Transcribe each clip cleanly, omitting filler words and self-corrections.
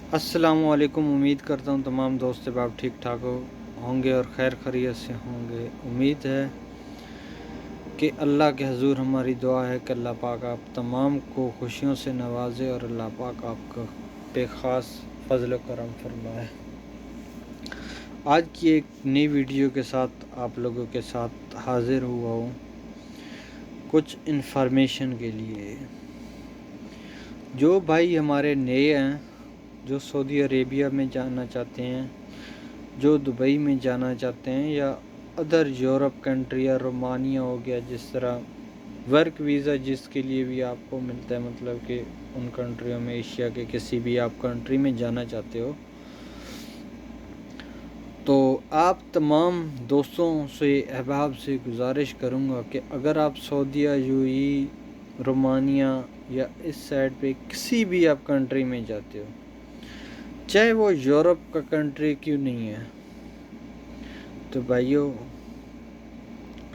अस्सलाम वालेकुम। उम्मीद करता हूँ तमाम दोस्त आप ठीक ठाक होंगे और खैर खैरियत से होंगे। उम्मीद है कि अल्लाह के हजूर हमारी दुआ है कि अल्लाह पाक आप तमाम को खुशियों से नवाजे और अल्लाह पाक आपका पे ख़ास फजल करम फरमाए। आज की एक नई वीडियो के साथ आप लोगों के साथ हाज़िर हुआ हूँ कुछ इन्फॉर्मेशन के लिए। जो भाई हमारे नए हैं, जो सऊदी अरेबिया में जाना चाहते हैं, जो दुबई में जाना चाहते हैं, या अदर यूरोप कंट्री या रोमानिया हो गया, जिस तरह वर्क वीज़ा जिसके लिए भी आपको मिलता है, मतलब कि उन कंट्रियों में एशिया के किसी भी आप कंट्री में जाना चाहते हो, तो आप तमाम दोस्तों से अहबाब से गुजारिश करूँगा कि अगर आप सऊदीया, यूएई, रोमानिया या इस साइड पे किसी भी आप कंट्री में जाते हो, चाहे वो यूरोप का कंट्री क्यों नहीं है, तो भाइयों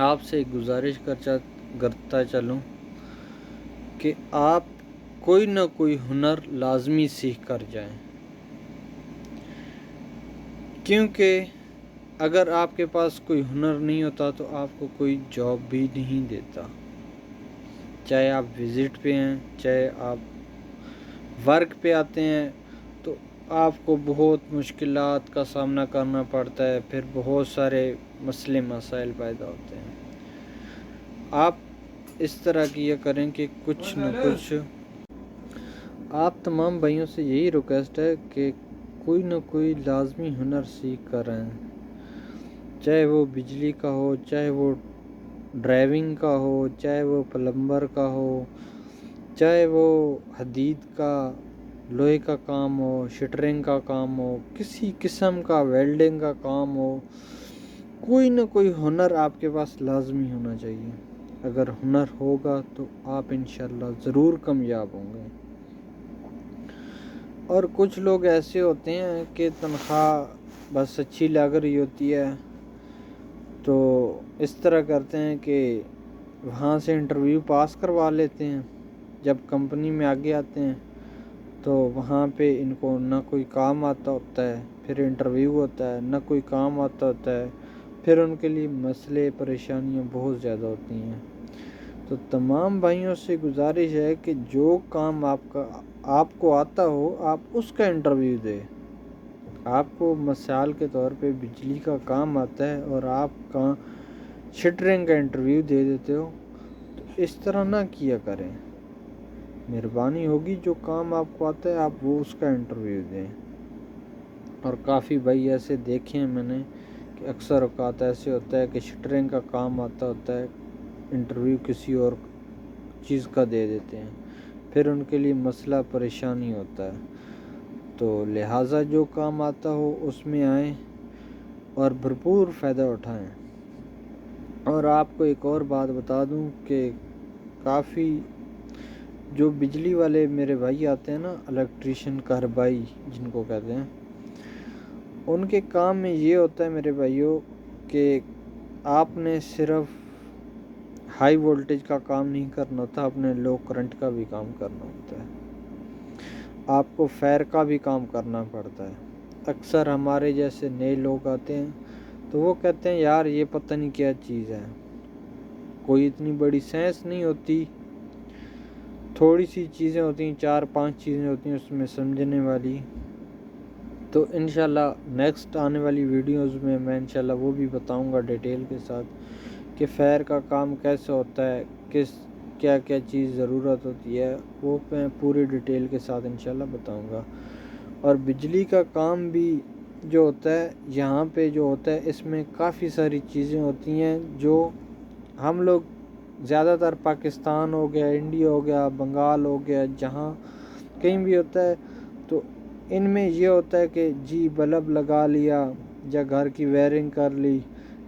आपसे गुजारिश करता चलूँ कि आप कोई ना कोई हुनर लाजमी सीख कर जाएं, क्योंकि अगर आपके पास कोई हुनर नहीं होता तो आपको कोई जॉब भी नहीं देता। चाहे आप विज़िट पे हैं, चाहे आप वर्क पे आते हैं, तो आपको बहुत मुश्किलात का सामना करना पड़ता है, फिर बहुत सारे मसले मसाइल पैदा होते हैं। आप इस तरह किया करें कि कुछ न कुछ, आप तमाम भाइयों से यही रिक्वेस्ट है कि कोई न कोई लाजमी हुनर सीख कर आएँ, चाहे वो बिजली का हो, चाहे वो ड्राइविंग का हो, चाहे वो प्लम्बर का हो, चाहे वो हदीद का, लोहे का काम हो, शटरिंग का काम हो, किसी किस्म का वेल्डिंग का काम हो, कोई न कोई हुनर आपके पास लाजमी होना चाहिए। अगर हुनर होगा तो आप इंशाल्लाह ज़रूर कामयाब होंगे। और कुछ लोग ऐसे होते हैं कि तनख्वाह बस अच्छी लग रही होती है, तो इस तरह करते हैं कि वहाँ से इंटरव्यू पास करवा लेते हैं। जब कंपनी में आगे आते हैं तो वहाँ पे इनको ना कोई काम आता होता है, फिर इंटरव्यू होता है, ना कोई काम आता होता है, फिर उनके लिए मसले परेशानियाँ बहुत ज़्यादा होती हैं। तो तमाम भाइयों से गुजारिश है कि जो काम आपको आता हो, आप उसका इंटरव्यू दें। आपको मिसाल के तौर पे बिजली का काम आता है और आप कहाँ शटरिंग का इंटरव्यू दे देते हो, तो इस तरह ना किया करें। मेहरबानी होगी, जो काम आपको आता है आप वो उसका इंटरव्यू दें। और काफ़ी भाई ऐसे देखे हैं मैंने कि अक्सर औकात ऐसे होता है कि शटरिंग का काम आता होता है, इंटरव्यू किसी और चीज़ का दे देते हैं, फिर उनके लिए मसला परेशानी होता है। तो लिहाजा जो काम आता हो उसमें आएँ और भरपूर फ़ायदा उठाएं। और आपको एक और बात बता दूं कि काफ़ी जो बिजली वाले मेरे भाई आते हैं ना, इलेक्ट्रीशियन, कहरबाई जिनको कहते हैं, उनके काम में ये होता है मेरे भाइयों कि आपने सिर्फ हाई वोल्टेज का काम नहीं करना होता, आपने लो करंट का भी काम करना होता है, आपको फायर का भी काम करना पड़ता है। अक्सर हमारे जैसे नए लोग आते हैं तो वो कहते हैं यार ये पता नहीं क्या चीज़ है, कोई इतनी बड़ी साइंस नहीं होती, थोड़ी सी चीज़ें होती हैं, 4-5 चीज़ें होती हैं उसमें समझने वाली। तो इंशाल्लाह नेक्स्ट आने वाली वीडियोस में मैं इंशाल्लाह वो भी बताऊंगा डिटेल के साथ कि फायर का काम कैसे होता है, क्या क्या चीज़ ज़रूरत होती है, वो मैं पूरी डिटेल के साथ इंशाल्लाह बताऊंगा। और बिजली का काम भी जो होता है यहाँ पे जो होता है, इसमें काफ़ी सारी चीज़ें होती हैं जो हम लोग ज़्यादातर पाकिस्तान हो गया, इंडिया हो गया, बंगाल हो गया, जहाँ कहीं भी होता है, तो इनमें ये होता है कि जी बल्ब लगा लिया या घर की वायरिंग कर ली,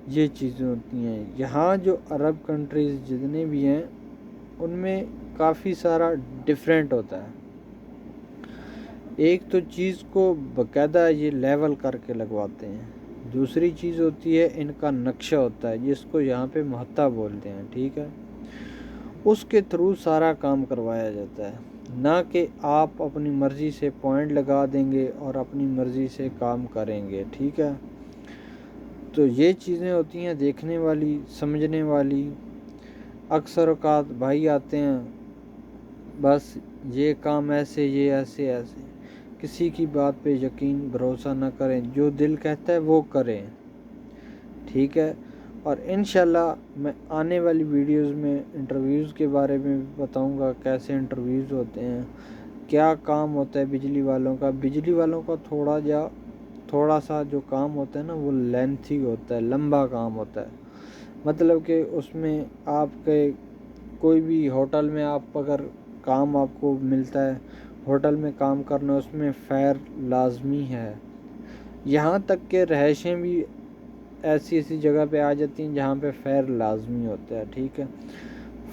ये चीज़ें होती हैं। यहाँ जो अरब कंट्रीज़ जितने भी हैं उनमें काफ़ी सारा डिफरेंट होता है। एक तो चीज़ को बाकायदा ये लेवल करके लगवाते हैं, दूसरी चीज़ होती है इनका नक्शा होता है जिसको यहाँ पे महत्ता बोलते हैं, ठीक है, उसके थ्रू सारा काम करवाया जाता है। نہ کہ آپ اپنی مرضی سے پوائنٹ لگا دیں گے اور اپنی مرضی سے کام کریں گے، ٹھیک ہے؟ تو یہ چیزیں ہوتی ہیں دیکھنے والی، سمجھنے والی۔ اکثر اوقات بھائی آتے ہیں بس یہ کام ایسے، یہ ایسے ایسے، کسی کی بات پہ یقین بھروسہ نہ کریں، جو دل کہتا ہے وہ کریں، ٹھیک ہے؟ اور انشاءاللہ میں آنے والی ویڈیوز میں انٹرویوز کے بارے میں بھی بتاؤں گا، کیسے انٹرویوز ہوتے ہیں، کیا کام ہوتا ہے بجلی والوں کا۔ بجلی والوں کا تھوڑا سا جو کام ہوتا ہے نا، وہ لینتھی ہوتا ہے، لمبا کام ہوتا ہے۔ مطلب کہ اس میں آپ کے کوئی بھی ہوٹل میں آپ اگر کام آپ کو ملتا ہے، ہوٹل میں کام کرنا، اس میں فیر لازمی ہے۔ یہاں تک کہ رہائشیں بھی ایسی جگہ پہ آ جاتی ہیں جہاں پہ فیر لازمی ہوتا ہے، ٹھیک ہے؟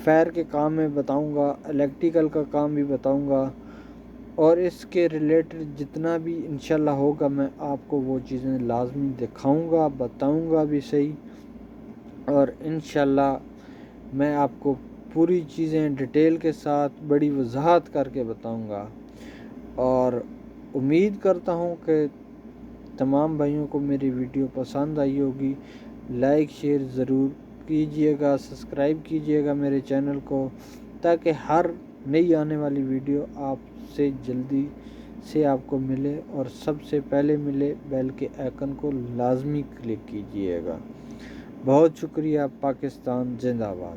فیر کے کام میں بتاؤں گا، الیکٹریکل کا کام بھی بتاؤں گا، اور اس کے ریلیٹڈ جتنا بھی انشاءاللہ ہوگا میں آپ کو وہ چیزیں لازمی دکھاؤں گا، بتاؤں گا بھی صحیح، اور انشاءاللہ میں آپ کو پوری چیزیں ڈیٹیل کے ساتھ بڑی وضاحت کر کے بتاؤں گا۔ اور امید کرتا ہوں کہ تمام بھائیوں کو میری ویڈیو پسند آئی ہوگی۔ لائک شیئر ضرور کیجئے گا، سبسکرائب کیجئے گا میرے چینل کو، تاکہ ہر نئی آنے والی ویڈیو آپ سے جلدی سے آپ کو ملے، اور سب سے پہلے ملے۔ بیل کے آئیکن کو لازمی کلک کیجئے گا۔ بہت شکریہ۔ پاکستان زندہ باد۔